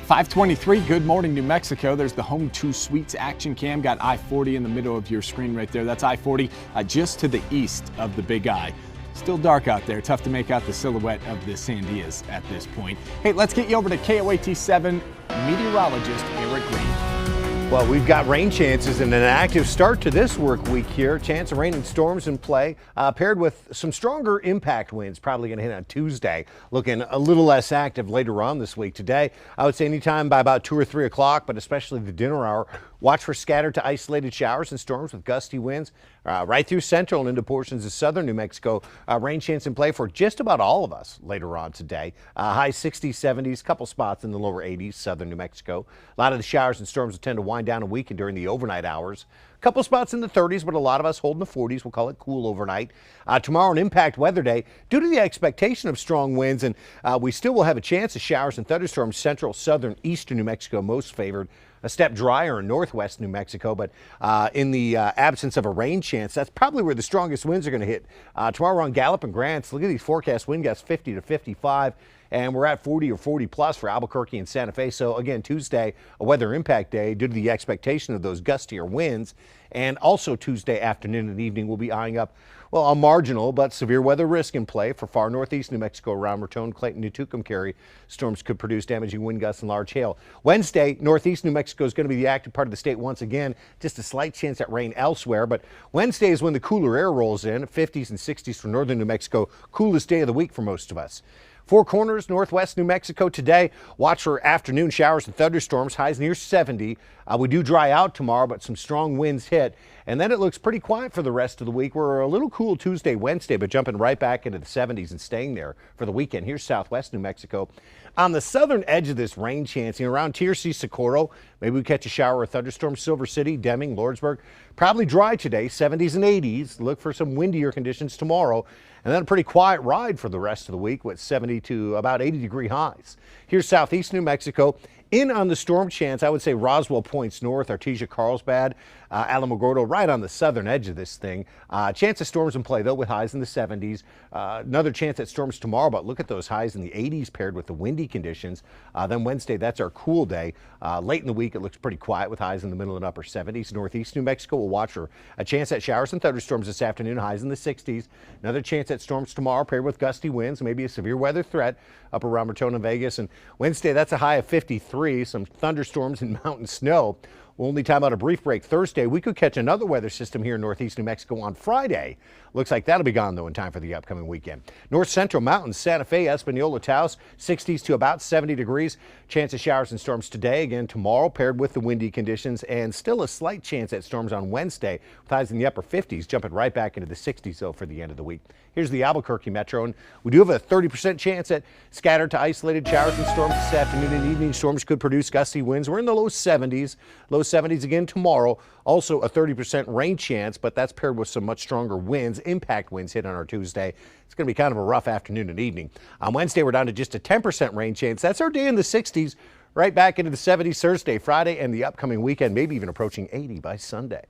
523, good morning, New Mexico. There's the Home 2 Suites action cam. Got I-40 in the middle of your screen right there. That's I-40 just to the east of the Big I. Still dark out there. Tough to make out the silhouette of the Sandias at this point. Hey, let's get you over to KOAT 7 meteorologist Eric Green. Well, we've got rain chances and an active start to this work week here. Chance of rain and storms in play, paired with some stronger impact winds, probably going to hit on Tuesday. Looking a little less active later on this week. Today, I would say anytime by about 2 or 3 o'clock, but especially the dinner hour. Watch for scattered to isolated showers and storms with gusty winds right through central and into portions of southern New Mexico. Rain chance in play for just about all of us later on today. High 60s, 70s, couple spots in the lower 80s, southern New Mexico. A lot of the showers and storms will tend to wind down and weaken during the overnight hours. Couple spots in the 30s, but a lot of us holding the 40s. We'll call it cool overnight. Tomorrow, an impact weather day due to the expectation of strong winds, and we still will have a chance of showers and thunderstorms central, southern, eastern New Mexico, most favored. A step drier in northwest New Mexico, but in the absence of a rain chance, that's probably where the strongest winds are going to hit. Tomorrow on Gallup and Grants, look at these forecast wind gusts 50 to 55. And we're at 40 or 40 plus for Albuquerque and Santa Fe. So again, Tuesday, a weather impact day due to the expectation of those gustier winds. And also Tuesday afternoon and evening, we'll be eyeing up, well, a marginal but severe weather risk in play for far northeast New Mexico around Raton, Clayton, New Tucumcari. Storms could produce damaging wind gusts and large hail. Wednesday, northeast New Mexico is going to be the active part of the state once again. Just a slight chance at rain elsewhere. But Wednesday is when the cooler air rolls in, 50s and 60s for northern New Mexico. Coolest day of the week for most of us. Four Corners, northwest New Mexico today. Watch for afternoon showers and thunderstorms, highs near 70. We do dry out tomorrow, but some strong winds hit. And then it looks pretty quiet for the rest of the week. We're a little cool Tuesday, Wednesday, but jumping right back into the 70s and staying there for the weekend. Here's southwest New Mexico. On the southern edge of this rain chancing around TRC, Socorro, maybe we catch a shower or thunderstorm. Silver City, Deming, Lordsburg. Probably dry today, 70s and 80s. Look for some windier conditions tomorrow. And then a pretty quiet ride for the rest of the week with 70 to about 80 degree highs. Here's southeast New Mexico. In on the storm chance, I would say Roswell points north, Artesia, Carlsbad, Alamogordo, right on the southern edge of this thing. Chance of storms in play, though, with highs in the 70s. Another chance at storms tomorrow, but look at those highs in the 80s paired with the windy conditions. Then Wednesday, that's our cool day. Late in the week, it looks pretty quiet with highs in the middle and upper 70s. Northeast New Mexico will watch for a chance at showers and thunderstorms this afternoon, highs in the 60s. Another chance at storms tomorrow paired with gusty winds, maybe a severe weather threat up around Raton and Vegas. And Wednesday, that's a high of 53. Some thunderstorms and mountain snow. We'll only time out a brief break Thursday. We could catch another weather system here in northeast New Mexico on Friday. Looks like that'll be gone, though, in time for the upcoming weekend. North Central Mountains, Santa Fe, Espanola, Taos, 60s to about 70 degrees. Chance of showers and storms today, again tomorrow, paired with the windy conditions, and still a slight chance at storms on Wednesday, with highs in the upper 50s, jumping right back into the 60s, though, for the end of the week. Here's the Albuquerque Metro, and we do have a 30% chance at scattered to isolated showers and storms this afternoon and evening. Storms could produce gusty winds. We're in the low 70s again tomorrow. Also a 30% rain chance, but that's paired with some much stronger winds. Impact winds hit on our Tuesday. It's going to be kind of a rough afternoon and evening. On Wednesday, we're down to just a 10% rain chance. That's our day in the 60s, right back into the 70s Thursday, Friday, and the upcoming weekend, maybe even approaching 80 by Sunday.